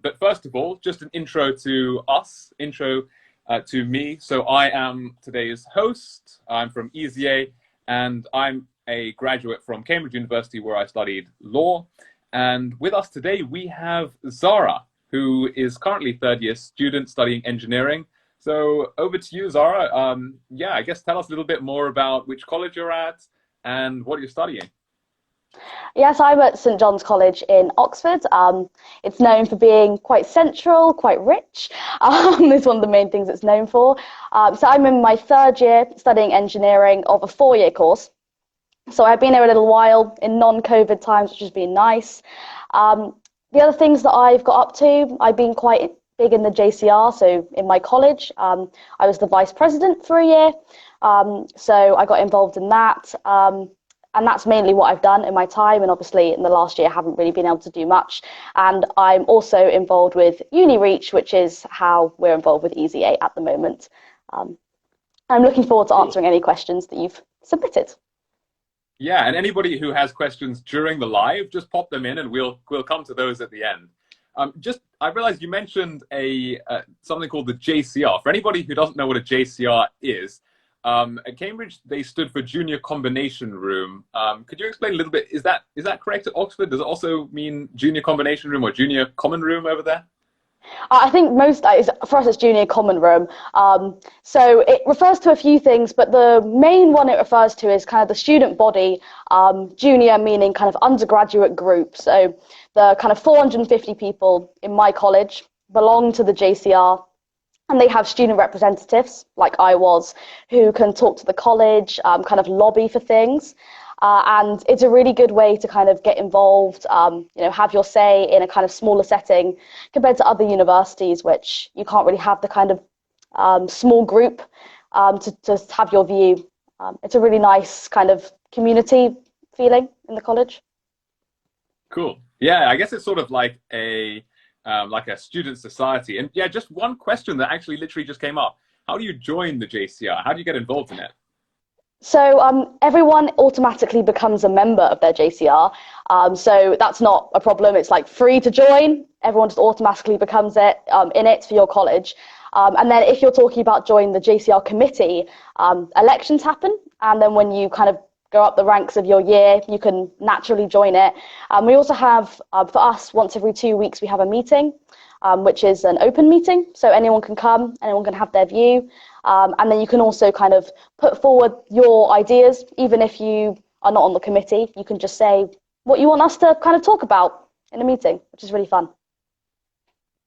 But first of all, just an intro to us, to me. So I am today's host. I'm from EasyA, and I'm a graduate from Cambridge University, where I studied law. And with us today, we have Zara, who is currently third-year student studying engineering. So over to you, Zara. I guess tell us a little bit more about which college you're at and what you're studying. Yes, I'm at St John's College in Oxford. It's known for being quite central, quite rich. It's one of the main things it's known for. So I'm in my third year studying engineering of a 4-year course. So I've been here a little while in non-COVID times, which has been nice. The other things that I've got up to, I've been quite big in the JCR, so in my college. I was the vice president for a year, so I got involved in that. And that's mainly what I've done in my time. And obviously in the last year, I haven't really been able to do much. And I'm also involved with UniReach, which is how we're involved with EasyA at the moment. I'm looking forward to answering any questions that you've submitted. Yeah, and anybody who has questions during the live, just pop them in and we'll come to those at the end. I realized you mentioned something called the JCR. For anybody who doesn't know what a JCR is, at Cambridge, they stood for Junior Combination Room. Could you explain a little bit? Is that correct at Oxford? Does it also mean Junior Combination Room or Junior Common Room over there? I think for us it's Junior Common Room. So it refers to a few things, but the main one it refers to is kind of the student body, junior meaning kind of undergraduate group. So the kind of 450 people in my college belong to the JCR. And they have student representatives, like I was, who can talk to the college, kind of lobby for things. And it's a really good way to kind of get involved, have your say in a kind of smaller setting compared to other universities, which you can't really have the kind of small group to have your view. It's a really nice kind of community feeling in the college. Cool. Yeah, I guess it's sort of like a student society. And yeah, just one question that actually literally just came up. How do you join the JCR? How do you get involved in it? So everyone automatically becomes a member of their JCR. So that's not a problem. It's like free to join. Everyone just automatically becomes in it for your college. And then if you're talking about joining the JCR committee, elections happen. And then when you kind of go up the ranks of your year, you can naturally join it. We also have, for us, once every 2 weeks, we have a meeting, which is an open meeting. So anyone can come, anyone can have their view. And then you can also kind of put forward your ideas, even if you are not on the committee. You can just say what you want us to kind of talk about in a meeting, which is really fun.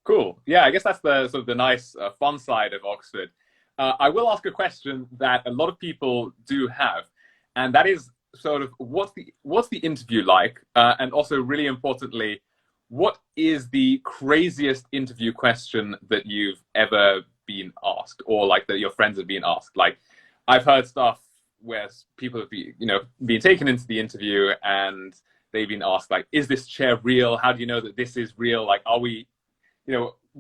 Cool. Yeah, I guess that's the sort of the nice, fun side of Oxford. I will ask a question that a lot of people do have. And that is sort of what's the interview like? And also really importantly, what is the craziest interview question that you've ever been asked, or like that your friends have been asked? Like I've heard stuff where people have been taken into the interview and they've been asked like, is this chair real? How do you know that this is real? Like, are we,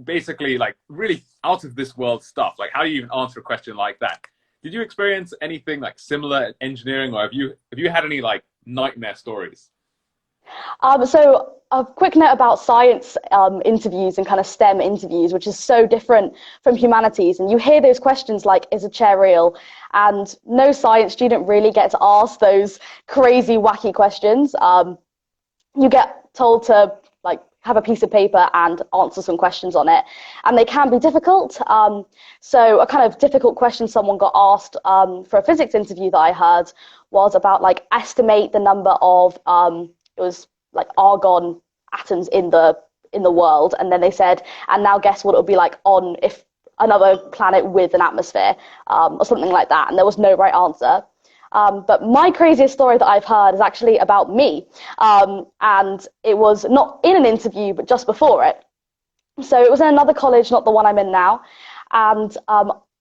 basically like really out of this world stuff? Like, how do you even answer a question like that? Did you experience anything like similar at engineering, or have you had any like nightmare stories? So a quick note about science interviews and kind of STEM interviews, which is so different from humanities. And you hear those questions like, is a chair real? And no science student really gets asked those crazy, wacky questions. You get told to like have a piece of paper and answer some questions on it. And they can be difficult. So a kind of difficult question someone got asked for a physics interview that I heard was about like estimate the number of, it was like argon atoms in the world. And then they said, and now guess what it would be like on if another planet with an atmosphere, or something like that. And there was no right answer. But my craziest story that I've heard is actually about me. And it was not in an interview, but just before it. So it was in another college, not the one I'm in now. And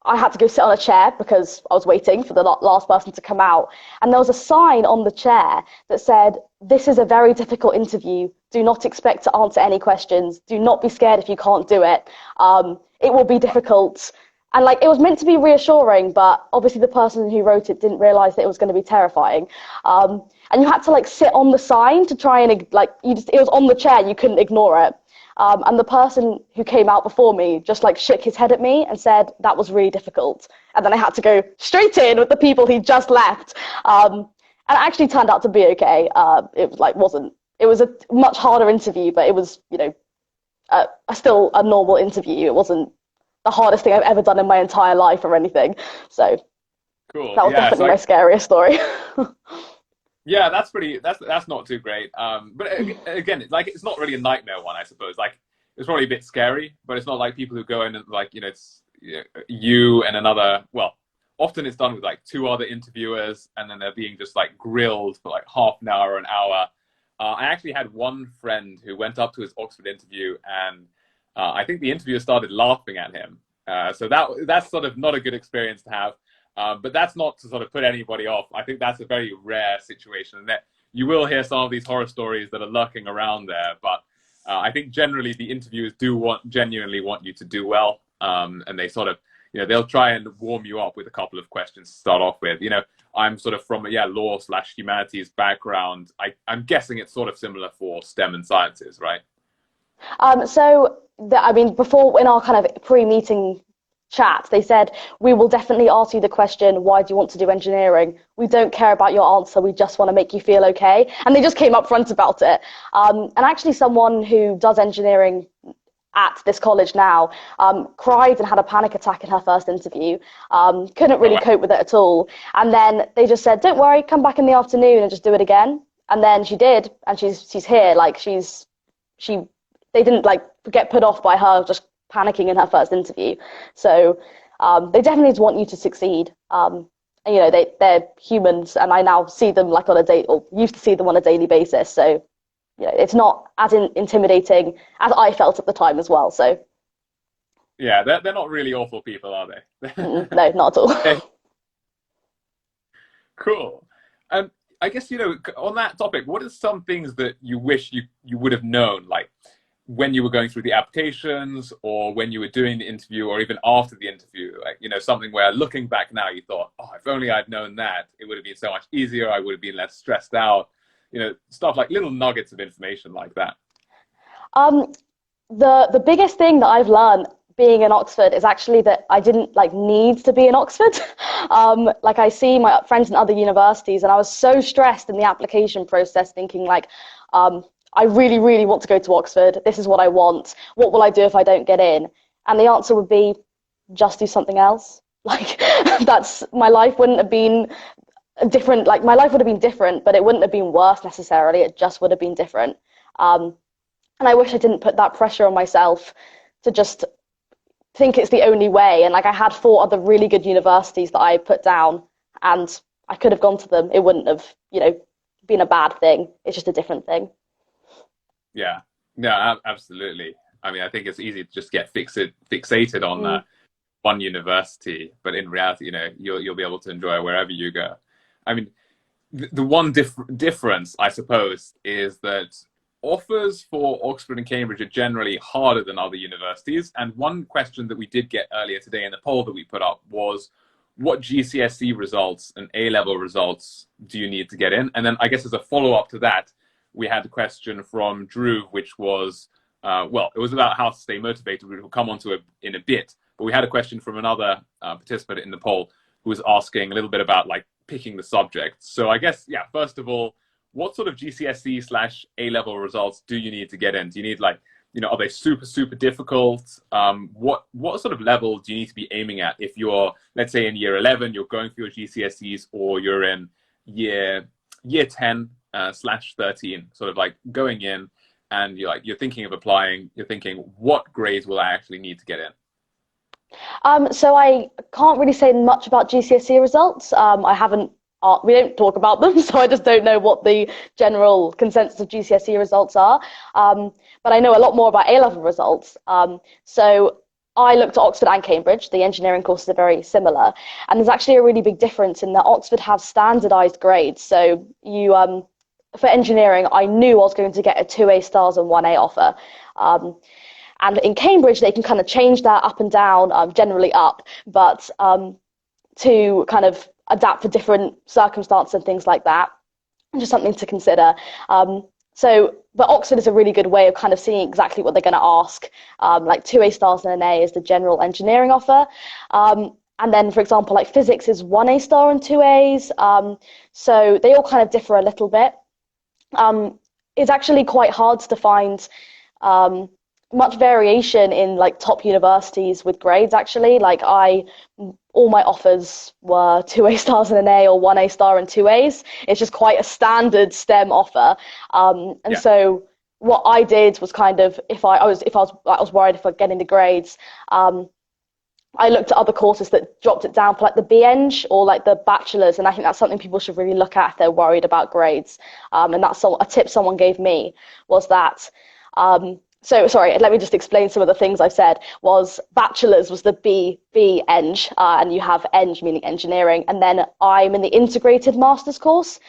I had to go sit on a chair because I was waiting for the last person to come out. And there was a sign on the chair that said, this is a very difficult interview. Do not expect to answer any questions. Do not be scared if you can't do it. It will be difficult. And like, it was meant to be reassuring, but obviously the person who wrote it didn't realize that it was going to be terrifying. And you had to like sit on the sign to try and like, it was on the chair, you couldn't ignore it. And the person who came out before me just like shook his head at me and said, that was really difficult. And then I had to go straight in with the people he just left. And it actually turned out to be okay. It was a much harder interview, but it was, still a normal interview. It wasn't the hardest thing I've ever done in my entire life or anything. So cool. That was definitely my scariest story. Yeah, that's not too great. But again, it's not really a nightmare one, I suppose. Like, it's probably a bit scary, but it's not like people who go in and it's you and another. Well, often it's done with like two other interviewers, and then they're being just like grilled for like half an hour, an hour. I actually had one friend who went up to his Oxford interview, and I think the interviewer started laughing at him. So that's sort of not a good experience to have. But that's not to sort of put anybody off. I think that's a very rare situation, and that you will hear some of these horror stories that are lurking around there. But I think generally the interviewers genuinely want you to do well, and they sort of, they'll try and warm you up with a couple of questions to start off with. I'm sort of from a law/humanities background. I'm guessing it's sort of similar for STEM and sciences, right? Before in our kind of pre-meeting chat, they said, we will definitely ask you the question, why do you want to do engineering? We don't care about your answer, we just want to make you feel okay. And they just came up front about it. And actually someone who does engineering at this college now cried and had a panic attack in her first interview, couldn't really cope with it at all. And then they just said, don't worry, come back in the afternoon and just do it again. And then she did, and she's here. Like, they didn't like get put off by her just panicking in her first interview. So they definitely want you to succeed. They're humans, and I now see them like on a day, or used to see them on a daily basis. So it's not as intimidating as I felt at the time as well. So yeah, they're not really awful people, are they? No, not at all. Cool. I guess, on that topic, what are some things that you wish you would have known, like when you were going through the applications, or when you were doing the interview, or even after the interview? Like, something where looking back now you thought, oh, if only I'd known that, it would have been so much easier, I would have been less stressed out, stuff like little nuggets of information like that. The biggest thing that I've learned being in Oxford is actually that I didn't need to be in Oxford. I see my friends in other universities, and I was so stressed in the application process, thinking I really, really want to go to Oxford. This is what I want. What will I do if I don't get in? And the answer would be, just do something else. My life wouldn't have been different. My life would have been different, but it wouldn't have been worse necessarily. It just would have been different. And I wish I didn't put that pressure on myself to just think it's the only way. And I had 4 other really good universities that I put down, and I could have gone to them. It wouldn't have, been a bad thing. It's just a different thing. Yeah, absolutely. I think it's easy to just get fixated on that one university, but in reality, you'll be able to enjoy wherever you go. The one difference, I suppose, is that offers for Oxford and Cambridge are generally harder than other universities. And one question that we did get earlier today in the poll that we put up was, what GCSE results and A-level results do you need to get in? And then I guess as a follow-up to that, we had a question from Drew, which was, it was about how to stay motivated, which we'll come on to in a bit. But we had a question from another participant in the poll who was asking a little bit about picking the subject. So I guess, first of all, what sort of GCSE/A-level results do you need to get in? Do you need are they super, super difficult? What sort of level do you need to be aiming at if you're, let's say in year 11, you're going through your GCSEs, or you're in year 10 /13, sort of going in, and you're thinking of applying, you're thinking, what grades will I actually need to get in? So I can't really say much about GCSE results. We don't talk about them, so I just don't know what the general consensus of GCSE results are. But I know a lot more about A-level results. So I looked at Oxford and Cambridge. The engineering courses are very similar. And there's actually a really big difference in that Oxford have standardized grades. So for engineering, I knew I was going to get a 2A stars and 1A offer. And in Cambridge, they can kind of change that up and down, generally up, but to kind of adapt for different circumstances and things like that. Just something to consider. But Oxford is a really good way of kind of seeing exactly what they're going to ask. Like 2 A stars and an A is the general engineering offer. And then, for example, like physics is 1 A star and 2 A's. So they all kind of differ a little bit. It's actually quite hard to find much variation in like top universities with grades, actually. Like all my offers were 2 A stars and an A or 1 A star and 2 A's. It's just quite a standard STEM offer. So what I did was kind of, I was worried if I getting the grades, I looked at other courses that dropped it down for like the BEng or like the bachelor's, and I think that's something people should really look at if they're worried about grades. And that's a tip someone gave me, was that. So sorry, let me just explain some of the things I've said. Was bachelor's was the BEng, and you have eng meaning engineering, and then I'm in the integrated master's course.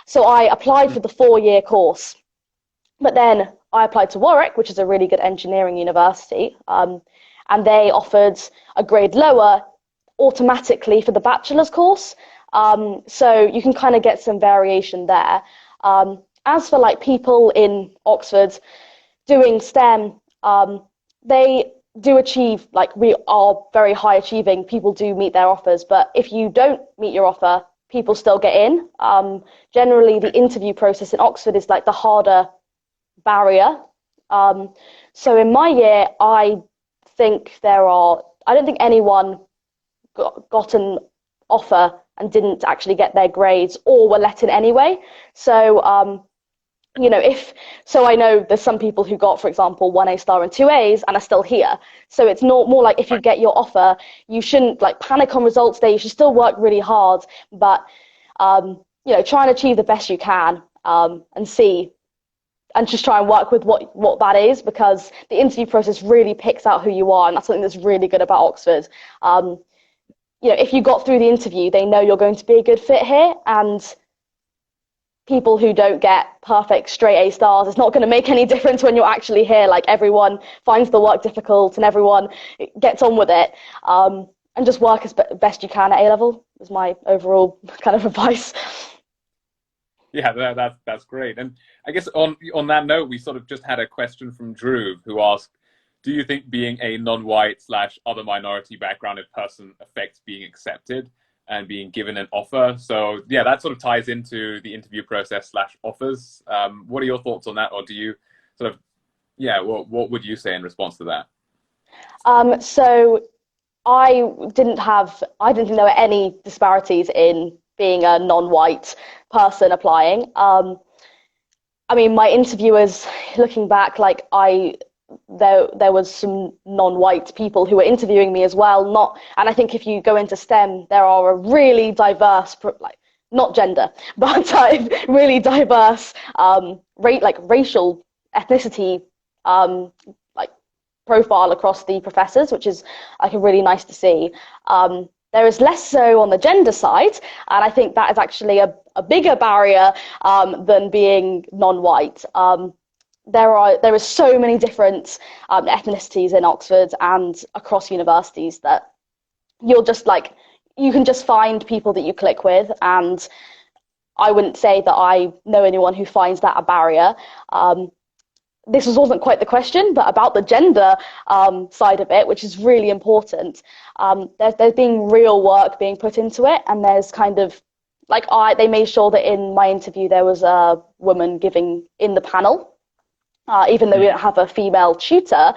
So I applied for the 4-year course, but then I applied to Warwick, which is a really good engineering university. And they offered a grade lower automatically for the bachelor's course. So you can kind of get some variation there. As for like people in Oxford doing STEM, they do achieve, like we are very high achieving, people do meet their offers, but if you don't meet your offer, people still get in. Generally, the interview process in Oxford is like the harder barrier. So in my year, I don't think anyone got an offer and didn't actually get their grades or were let in anyway. So, I know there's some people who got, for example, 1 A star and 2 A's and are still here. So it's not more like if you get your offer, you shouldn't like panic on results day. You should still work really hard, but, try and achieve the best you can, and just try and work with what that is, because the interview process really picks out who you are, and that's something that's really good about Oxford. If you got through the interview, they know you're going to be a good fit here, and people who don't get perfect straight A stars, it's not going to make any difference when you're actually here. Like everyone finds the work difficult and everyone gets on with it, and just work as best you can at A level is my overall kind of advice. Yeah, that's great. And I guess on that note, we sort of just had a question from Drew, who asked, do you think being a non-white / other minority backgrounded person affects being accepted and being given an offer? So yeah, that sort of ties into the interview process / offers. What are your thoughts on that? Or do you sort of, what would you say in response to that? So I didn't think there were any disparities in being a non-white person applying. I mean, my interviewers, looking back, like there was some non-white people who were interviewing me as well. And I think if you go into STEM, there are a really diverse, like not gender, but really diverse, racial ethnicity, like profile across the professors, which is like really nice to see. There is less so on the gender side, and I think that is actually a bigger barrier than being non-white. There is so many different ethnicities in Oxford and across universities that you can just find people that you click with, and I wouldn't say that I know anyone who finds that a barrier. This wasn't quite the question, but about the gender side of it, which is really important. There's been real work being put into it, and there's kind of they made sure that in my interview there was a woman giving in the panel, even though we don't have a female tutor.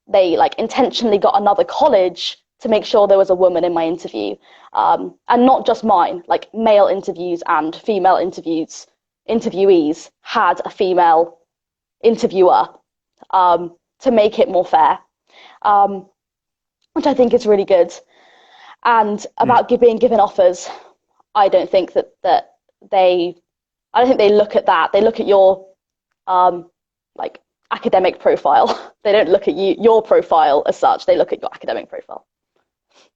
They intentionally got another college to make sure there was a woman in my interview, and not just mine. Like male interviews and female interviewees had a female interviewer to make it more fair, which I think is really good. And about being given offers, I don't think they look at that. They look at your academic profile. They don't look at your profile as such. They look at your academic profile.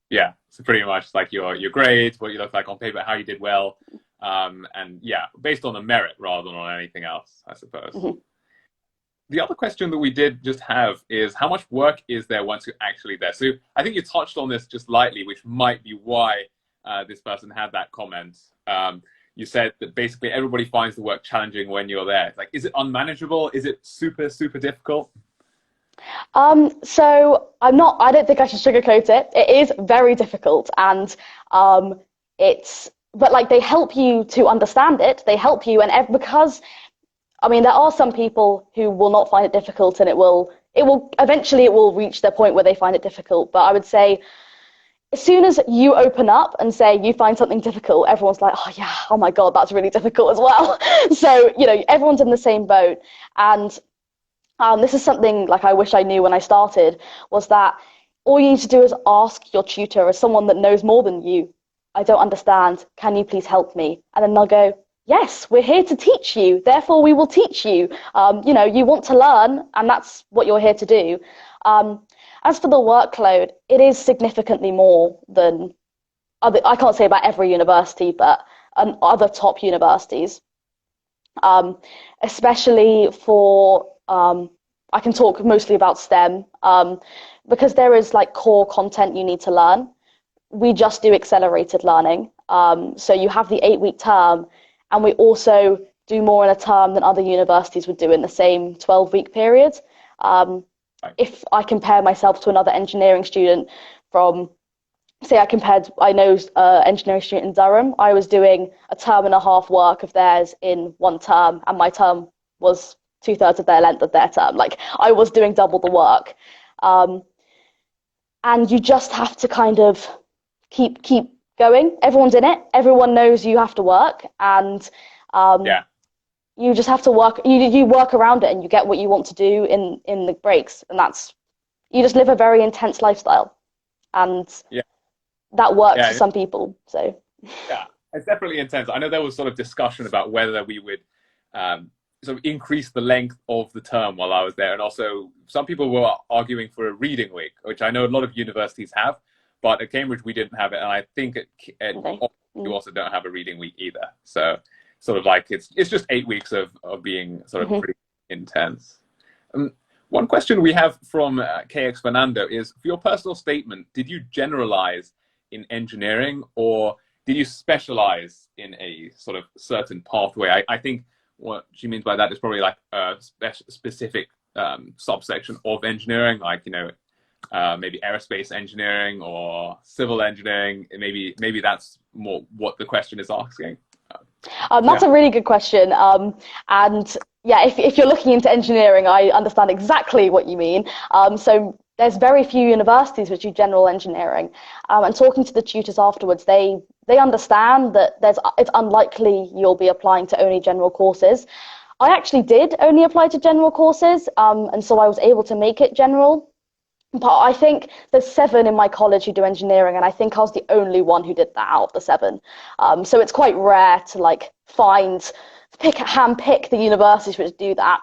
Yeah, so pretty much like your grades, what you look like on paper, how you did well, and yeah, based on the merit rather than on anything else, I suppose. Mm-hmm. The other question that we did just have is how much work is there once you're actually there? So I think you touched on this just lightly, which might be why this person had that comment. you said that basically everybody finds the work challenging when you're there. It's like, is it unmanageable? Is it super, super difficult? So I don't think I should sugarcoat it. It is very difficult, and but like they help you to understand it. They help you, and because I mean, there are some people who will not find it difficult, and eventually it will reach the point where they find it difficult. But I would say, as soon as you open up and say you find something difficult, everyone's like, oh yeah, oh my God, that's really difficult as well. So, everyone's in the same boat. And this is something like I wish I knew when I started, was that all you need to do is ask your tutor, as someone that knows more than you, I don't understand, can you please help me? And then they'll go, yes, we're here to teach you, therefore we will teach you. You want to learn, and that's what you're here to do. As for the workload, it is significantly more than I can't say about every university, but other top universities. Especially for, I can talk mostly about STEM, because there is like core content you need to learn. We just do accelerated learning. So you have the 8-week term, and we also do more in a term than other universities would do in the same 12-week period. If I compare myself to another engineering student from, say I know engineering student in Durham, I was doing a term and a half work of theirs in one term, and my term was 2/3 of their length of their term. Like, I was doing double the work. And you just have to kind of keep going. Everyone's in it. Everyone knows you have to work, and you just have to work. You work around it, and you get what you want to do in the breaks, and you just live a very intense lifestyle, and that works for some people. So it's definitely intense. I know there was sort of discussion about whether we would sort of increase the length of the term while I was there, and also some people were arguing for a reading week, which I know a lot of universities have, but at Cambridge we didn't have it, and I think at Oxford you also don't have a reading week either. So sort of like it's just 8 weeks of being sort of pretty intense. One question we have from KX Fernando is, for your personal statement, did you generalize in engineering, or did you specialize in a sort of certain pathway? I think what she means by that is probably like a specific subsection of engineering, like, maybe aerospace engineering or civil engineering. Maybe that's more what the question is asking. That's a really good question. And yeah, if you're looking into engineering, I understand exactly what you mean. So there's very few universities which do general engineering. And talking to the tutors afterwards, they understand that it's unlikely you'll be applying to only general courses. I actually did only apply to general courses, and so I was able to make it general. But I think there's 7 in my college who do engineering, and I think I was the only one who did that out of the 7. So it's quite rare to like hand-pick the universities which do that.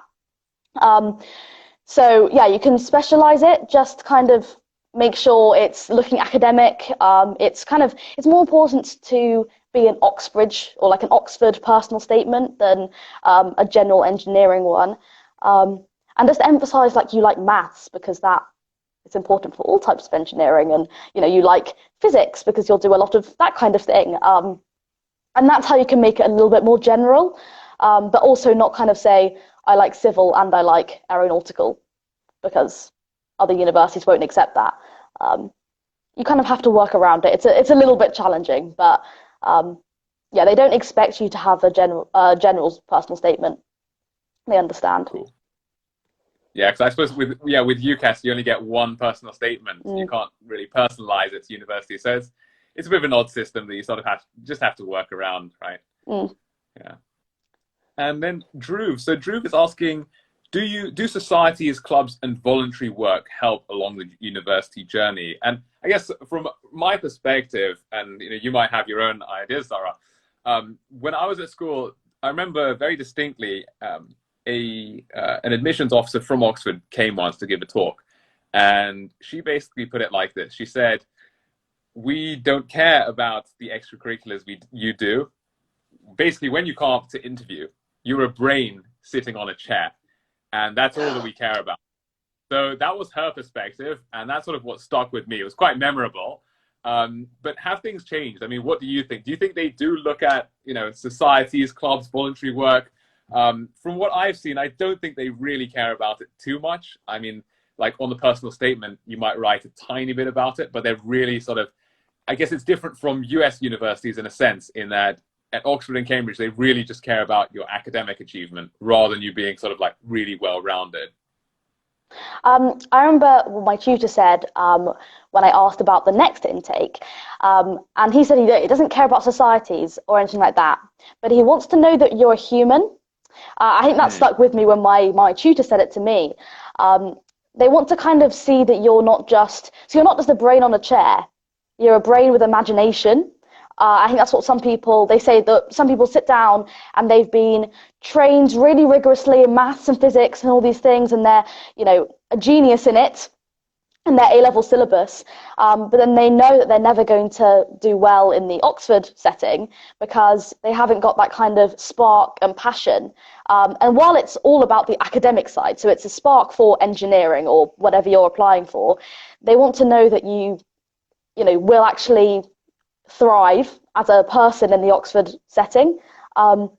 So yeah, you can specialize it, just kind of make sure it's looking academic. It's more important to be an Oxbridge or like an Oxford personal statement than a general engineering one. And just emphasize like you like maths, because it's important for all types of engineering, and you like physics because you'll do a lot of that kind of thing, and that's how you can make it a little bit more general, but also not kind of say I like civil and I like aeronautical, because other universities won't accept that. You kind of have to work around it. It's a little bit challenging, but they don't expect you to have a general personal statement. They understand. Cool. Yeah, because I suppose with UCAS you only get one personal statement. You can't really personalize it to university, so it's a bit of an odd system that you sort of have to work around, right? Yeah. And then Dhruv. So Dhruv is asking, do societies, clubs, and voluntary work help along the university journey? And I guess from my perspective, and you might have your own ideas, Zara. When I was at school, I remember very distinctly. An admissions officer from Oxford came once to give a talk, and she basically put it like this. She said, we don't care about the extracurriculars you do. Basically, when you come up to interview, you're a brain sitting on a chair, and that's all that we care about. So that was her perspective, and that's sort of what stuck with me. It was quite memorable. But have things changed? I mean, what do you think? Do you think they do look at, societies, clubs, voluntary work? From what I've seen, I don't think they really care about it too much. I mean, like on the personal statement, you might write a tiny bit about it, but they're really sort of, I guess it's different from US universities in a sense, in that at Oxford and Cambridge, they really just care about your academic achievement rather than you being sort of like really well-rounded. I remember what my tutor said when I asked about the next intake, and he said he doesn't care about societies or anything like that, but he wants to know that you're a human. I think that stuck with me when my tutor said it to me. They want to kind of see that you're not just a brain on a chair, you're a brain with imagination. I think that's what they say that some people sit down and they've been trained really rigorously in maths and physics and all these things, and they're, a genius in it, in their A-level syllabus, but then they know that they're never going to do well in the Oxford setting because they haven't got that kind of spark and passion. And while it's all about the academic side, so it's a spark for engineering or whatever you're applying for, they want to know that you will actually thrive as a person in the Oxford setting. So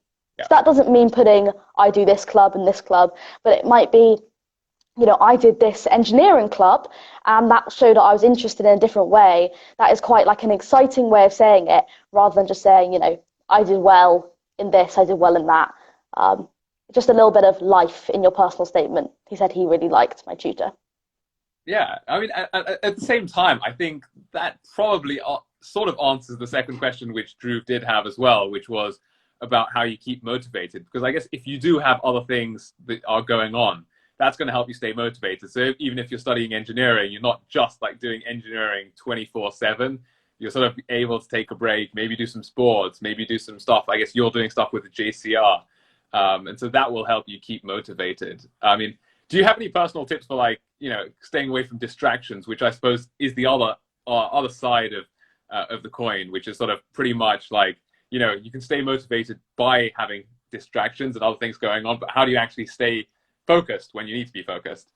that doesn't mean putting, I do this club and this club, but it might be, I did this engineering club and that showed that I was interested in a different way. That is quite like an exciting way of saying it, rather than just saying, I did well in this, I did well in that. Just a little bit of life in your personal statement. He said he really liked, my tutor. Yeah, I mean, at the same time, I think that probably sort of answers the second question, which Drew did have as well, which was about how you keep motivated. Because I guess if you do have other things that are going on, that's going to help you stay motivated. So even if you're studying engineering, you're not just like doing engineering 24/7. You're sort of able to take a break, maybe do some sports, maybe do some stuff. I guess you're doing stuff with the JCR. And so that will help you keep motivated. I mean, do you have any personal tips for like, staying away from distractions, which I suppose is the other side of the coin, which is sort of pretty much like, you can stay motivated by having distractions and other things going on, but how do you actually stay focused when you need to be focused?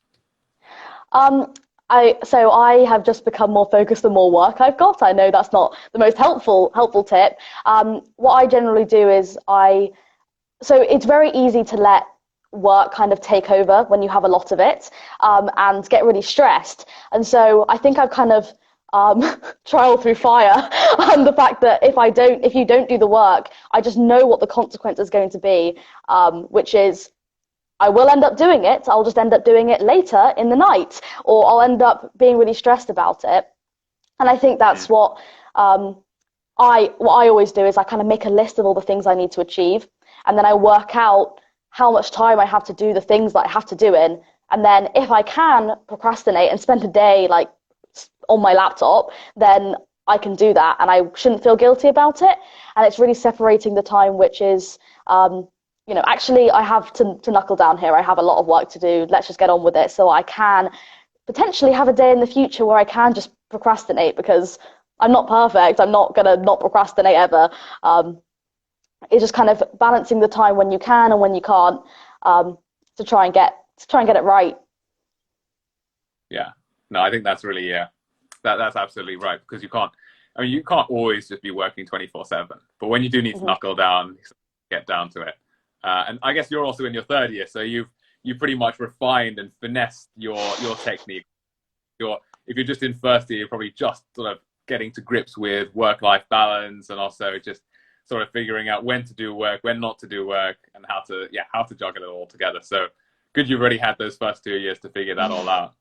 I have just become more focused the more work I've got. I know that's not the most helpful tip. What I generally do is so it's very easy to let work kind of take over when you have a lot of it, and get really stressed. And so I think I've kind of trial through fire on the fact that if you don't do the work, I just know what the consequence is going to be, which is I will end up doing it. I'll just end up doing it later in the night, or I'll end up being really stressed about it. And I think that's what I always do is I kind of make a list of all the things I need to achieve, and then I work out how much time I have to do the things that I have to do in. And then if I can procrastinate and spend a day like on my laptop, then I can do that and I shouldn't feel guilty about it. And it's really separating the time, which is, actually I have to knuckle down here. I have a lot of work to do. Let's just get on with it. So I can potentially have a day in the future where I can just procrastinate, because I'm not perfect. I'm not going to not procrastinate ever. It's just kind of balancing the time when you can and when you can't, to try and get it right. Yeah, no, I think that's really, that's absolutely right, because you can't always just be working 24/7, but when you do need to knuckle down, get down to it. And I guess you're also in your third year, so you pretty much refined and finessed your technique. If you're just in first year, you're probably just sort of getting to grips with work-life balance, and also just sort of figuring out when to do work, when not to do work, and how to juggle it all together. So good you've already had those first 2 years to figure that all out.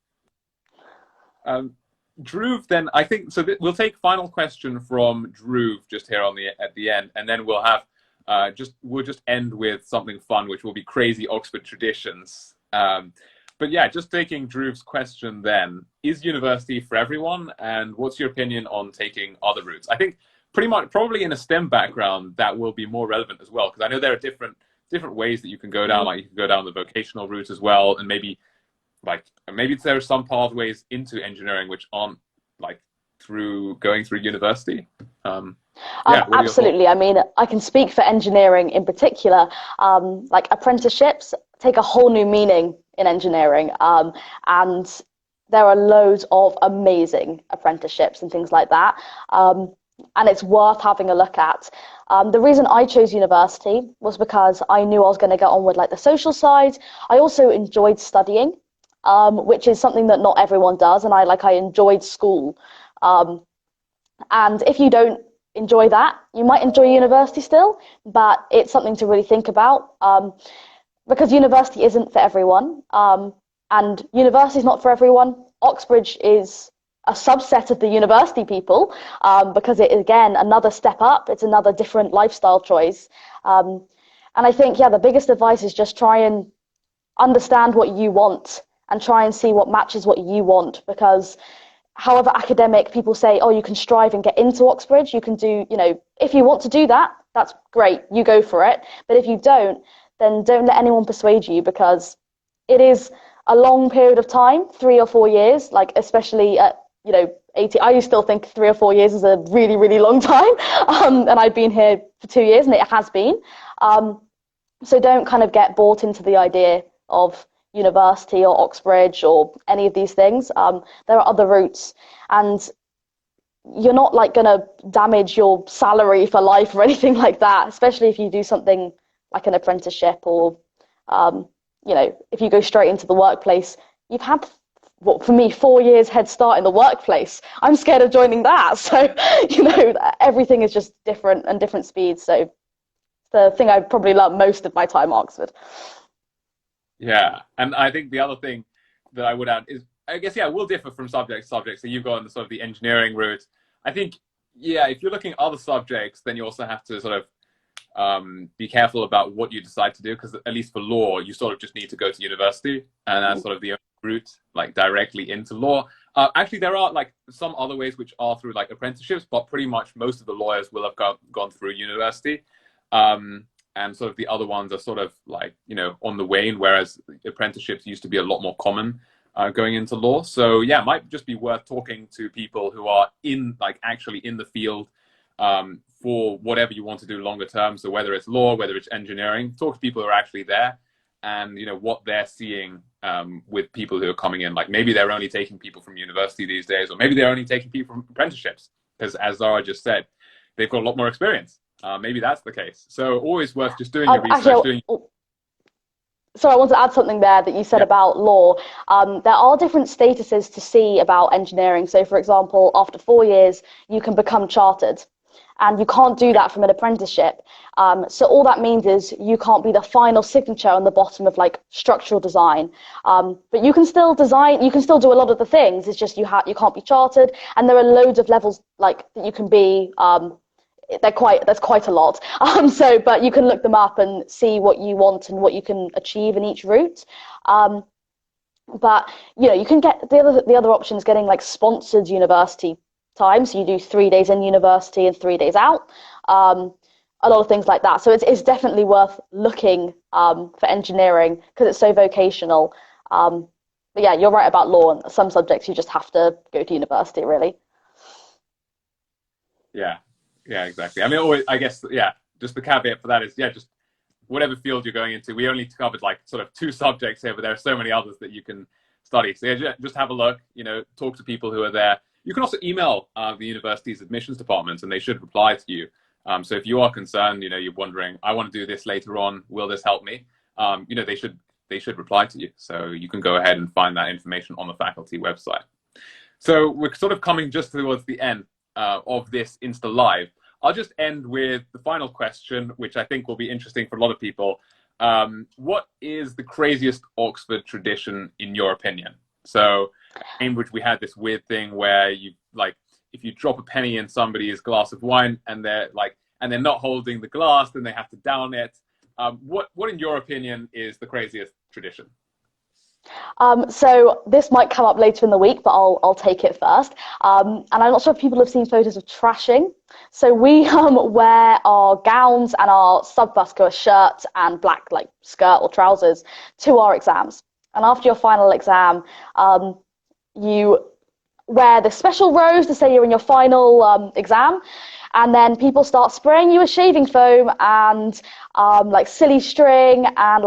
Dhruv, then I think so. We'll take final question from Dhruv just here at the end, and then we'll have we'll just end with something fun, which will be crazy Oxford traditions. But yeah, just taking Dhruv's question then: is university for everyone, and what's your opinion on taking other routes? I think pretty much probably in a STEM background that will be more relevant as well, because I know there are different ways that you can go down. Like you can go down the vocational route as well, and maybe there are some pathways into engineering which aren't like going through university. Absolutely. I mean, I can speak for engineering in particular. Like apprenticeships take a whole new meaning in engineering, and there are loads of amazing apprenticeships and things like that. And it's worth having a look at. The reason I chose university was because I knew I was going to get on with like the social side. I also enjoyed studying, which is something that not everyone does, and I enjoyed school. And if you don't enjoy that, you might enjoy university still, but it's something to really think about, because university isn't for everyone, and university is not for everyone. Oxbridge is a subset of the university people, because it is, again, another step up. It's another different lifestyle choice. And I think, yeah, the biggest advice is just try and understand what you want and try and see what matches what you want, because however academic people say, oh, you can strive and get into Oxbridge, you can do, if you want to do that, that's great, you go for it. But if you don't, then don't let anyone persuade you, because it is a long period of time, 3 or 4 years, like especially at, 80. I still think 3 or 4 years is a really, really long time. And I've been here for 2 years and it has been. So don't kind of get bought into the idea of university or Oxbridge or any of these things. There are other routes, and you're not like going to damage your salary for life or anything like that, especially if you do something like an apprenticeship or, if you go straight into the workplace. You've had, for me, 4 years head start in the workplace. I'm scared of joining that. So, everything is just different and different speeds. So the thing I probably learned most of my time at Oxford. Yeah, and I think the other thing that I would add is, I guess, yeah, we'll differ from subject to subject. So you've gone sort of the engineering route. I think, yeah, if you're looking at other subjects, then you also have to sort of be careful about what you decide to do, because at least for law, you sort of just need to go to university, and that's sort of the only route, like directly into law. Actually, there are like some other ways which are through like apprenticeships, but pretty much most of the lawyers will have gone through university. And sort of the other ones are sort of like, on the wane, whereas apprenticeships used to be a lot more common going into law. So yeah, it might just be worth talking to people who are actually in the field for whatever you want to do longer term. So whether it's law, whether it's engineering, talk to people who are actually there and, what they're seeing with people who are coming in. Like maybe they're only taking people from university these days, or maybe they're only taking people from apprenticeships, because as Zara just said, they've got a lot more experience. Maybe that's the case. So always worth just doing your research. Actually, I want to add something there that you said about law. There are different statuses to see about engineering. So, for example, after 4 years, you can become chartered. And you can't do that from an apprenticeship. So all that means is you can't be the final signature on the bottom of like structural design. But you can still design, you can still do a lot of the things. It's just you can't be chartered. And there are loads of levels like that you can be. There's quite a lot. But you can look them up and see what you want and what you can achieve in each route. But you can get the other option is getting like sponsored university time. So you do 3 days in university and 3 days out. A lot of things like that. So it's definitely worth looking for engineering because it's so vocational. But yeah, you're right about law. And some subjects you just have to go to university, really. Yeah, exactly. I mean, always, I guess, yeah, just the caveat for that is, yeah, just whatever field you're going into. We only covered like sort of 2 subjects here, but there are so many others that you can study. So yeah, just have a look, talk to people who are there. You can also email the university's admissions department and they should reply to you. So if you are concerned, you're wondering, I want to do this later on, will this help me? They should reply to you. So you can go ahead and find that information on the faculty website. So we're sort of coming just towards the end of this Insta Live. I'll just end with the final question, which I think will be interesting for a lot of people. What is the craziest Oxford tradition in your opinion? So Cambridge, we had this weird thing where if you drop a penny in somebody's glass of wine and they're not holding the glass, then they have to down it. What in your opinion is the craziest tradition? So this might come up later in the week, but I'll take it first. And I'm not sure if people have seen photos of trashing. So we wear our gowns and our sub-busker shirt and black skirt or trousers to our exams. And after your final exam, you wear the special rose to say you're in your final exam. And then people start spraying you with shaving foam and silly string and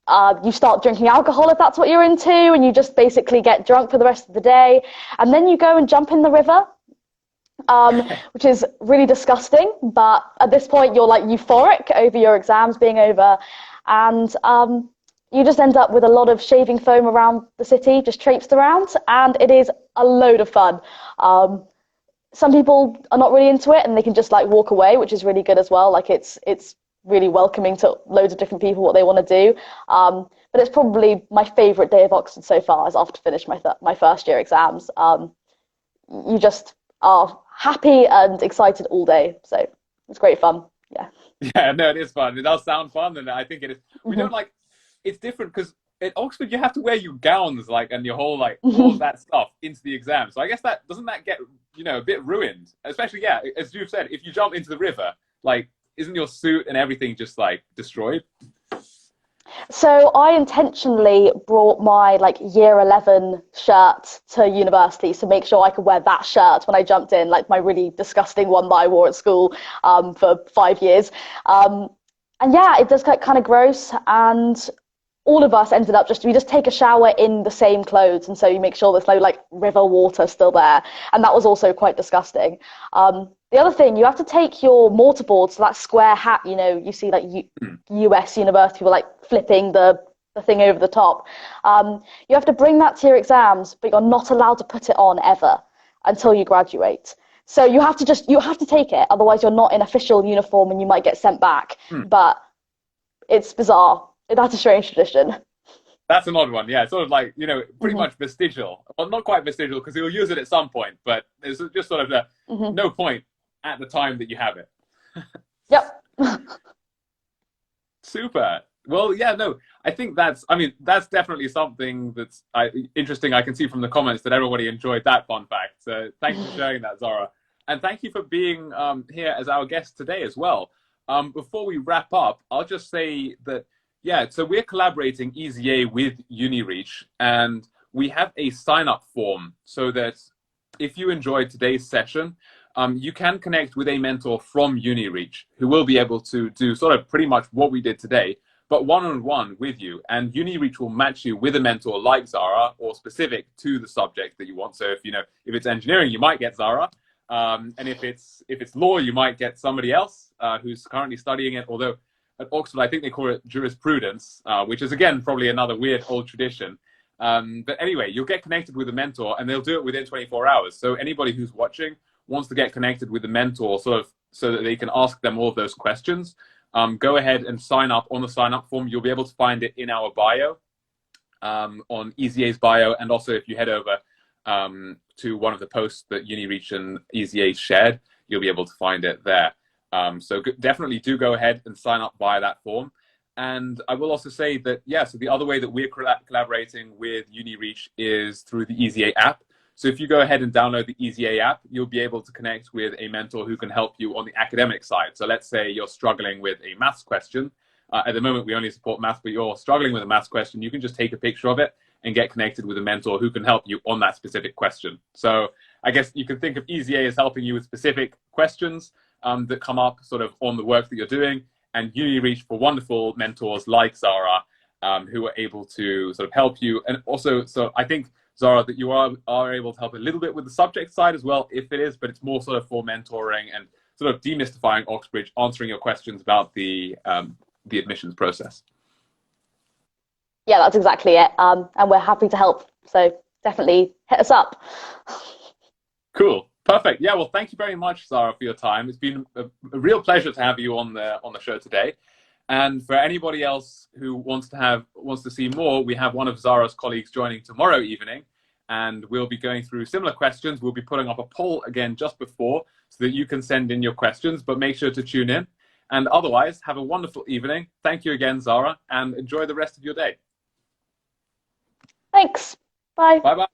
You start drinking alcohol if that's what you're into, and you just basically get drunk for the rest of the day. And then you go and jump in the river, which is really disgusting. But at this point, you're like euphoric over your exams being over. And you just end up with a lot of shaving foam around the city, just traipsed around. And it is a load of fun. Some people are not really into it and they can just like walk away, which is really good as well. Like it's really welcoming to loads of different people what they want to do. But it's probably my favourite day of Oxford so far, is after finish my first year exams. You just are happy and excited all day. So it's great fun. Yeah. Yeah, no, it is fun. It does sound fun, and I think it is. We don't like. It's different because at Oxford you have to wear your gowns, like, and your whole like all of that stuff into the exam. So I guess that doesn't that get a bit ruined, especially as you've said, if you jump into the river, like, isn't your suit and everything just like destroyed? So I intentionally brought my like year 11 shirt to university to make sure I could wear that shirt when I jumped in, like my really disgusting one that I wore at school for 5 years. And yeah, it does get kind of gross, and all of us ended up we just take a shower in the same clothes, and so you make sure there's no like river water still there, and that was also quite disgusting. The other thing, you have to take your mortarboard, so that square hat, you see like US university people like flipping the thing over the top. You have to bring that to your exams, but you're not allowed to put it on ever until you graduate. So you have to take it, otherwise you're not in official uniform and you might get sent back. But it's bizarre. That's a strange tradition. That's an odd one, yeah. It's sort of like, pretty much vestigial. Well, not quite vestigial, because you'll use it at some point, but there's just sort of no point at the time that you have it. Yep. Super. Well, yeah, no, I think that's definitely something that's interesting. I can see from the comments that everybody enjoyed that fun fact. So thank you for sharing that, Zara. And thank you for being here as our guest today as well. Before we wrap up, I'll just say that, so we're collaborating EasyA with UniReach, and we have a sign-up form so that if you enjoyed today's session, you can connect with a mentor from UniReach who will be able to do sort of pretty much what we did today, but one-on-one with you. And UniReach will match you with a mentor like Zara, or specific to the subject that you want. So if it's engineering, you might get Zara. And if it's law, you might get somebody else who's currently studying it. Although at Oxford, I think they call it jurisprudence, which is, again, probably another weird old tradition. But anyway, you'll get connected with a mentor, and they'll do it within 24 hours. So anybody who's watching wants to get connected with the mentor sort of so that they can ask them all of those questions, go ahead and sign up on the sign-up form. You'll be able to find it in our bio, on EasyA's bio, and also if you head over to one of the posts that UniReach and EasyA shared, you'll be able to find it there. So definitely do go ahead and sign up via that form. And I will also say that, so the other way that we're collaborating with UniReach is through the EasyA app. So if you go ahead and download the EasyA app, you'll be able to connect with a mentor who can help you on the academic side. So let's say you're struggling with a maths question. At the moment, we only support maths, but you're struggling with a maths question. You can just take a picture of it and get connected with a mentor who can help you on that specific question. So I guess you can think of EasyA as helping you with specific questions that come up sort of on the work that you're doing, and UniReach for wonderful mentors like Zara, who are able to sort of help you. And also, so I think, Zara, that you are able to help a little bit with the subject side as well, if it is, but it's more sort of for mentoring and sort of demystifying Oxbridge, answering your questions about the admissions process. Yeah, that's exactly it. And we're happy to help. So definitely hit us up. Cool. Perfect. Yeah, well, thank you very much, Zara, for your time. It's been a real pleasure to have you on the show today. And for anybody else who wants to see more, we have one of Zara's colleagues joining tomorrow evening, and we'll be going through similar questions. We'll be putting up a poll again just before so that you can send in your questions, but make sure to tune in. And otherwise, have a wonderful evening. Thank you again, Zara, and enjoy the rest of your day. Thanks. Bye. Bye-bye.